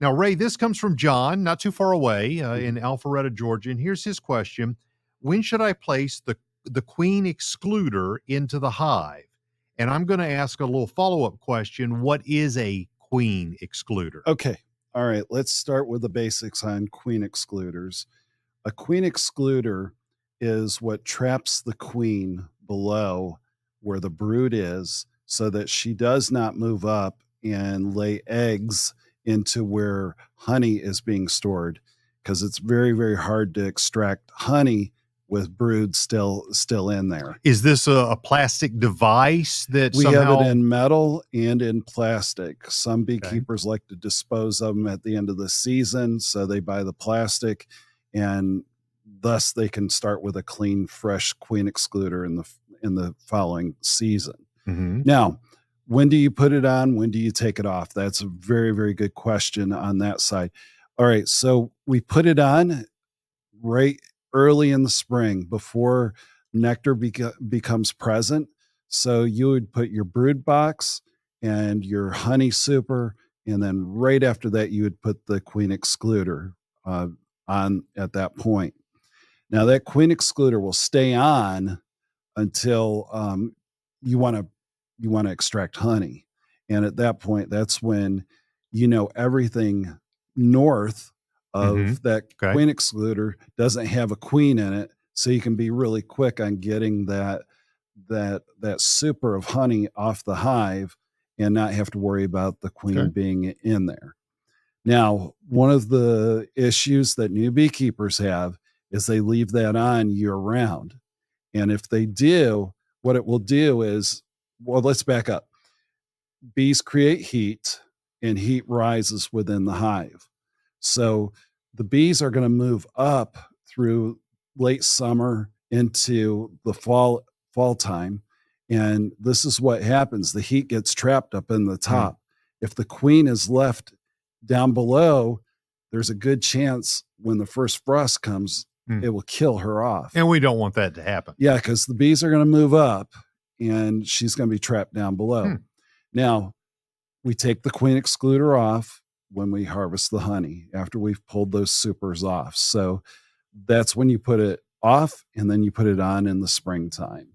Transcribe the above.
Now, Ray, this comes from John, not too far away in Alpharetta, Georgia. And here's his question: when should I place the queen excluder into the hive? And I'm going to ask a little follow-up question. What is a queen excluder? Okay. All right. Let's start with the basics on queen excluders. A queen excluder is what traps the queen below where the brood is so that she does not move up and lay eggs into where honey is being stored, because it's very, very hard to extract honey with brood still in there. Is this a plastic device that We somehow... have it in metal and in plastic. Some beekeepers like to dispose of them at the end of the season, so they buy the plastic, and thus they can start with a clean, fresh queen excluder in the following season. Mhm. Now, when do you put it on? When do you take it off? That's a very, very good question on that side. All right, so we put it on right early in the spring before nectar becomes present. So you would put your brood box and your honey super, and then right after that, you would put the queen excluder on at that point. Now that queen excluder will stay on until you want to extract honey, and at that point, that's when everything north of that Okay. queen excluder doesn't have a queen in it, so you can be really quick on getting that super of honey off the hive and not have to worry about the queen Okay. being in there. Now, one of the issues that new beekeepers have is they leave that on year round. And if they do, what it will do is, well, let's back up. Bees create heat, and heat rises within the hive. So the bees are going to move up through late summer into the fall time. And this is what happens. The heat gets trapped up in the top. If the queen is left down below, there's a good chance when the first frost comes, it will kill her off. And we don't want that to happen. Yeah, because the bees are going to move up and she's going to be trapped down below. Now, we take the queen excluder off when we harvest the honey after we've pulled those supers off. So that's when you put it off, and then you put it on in the springtime.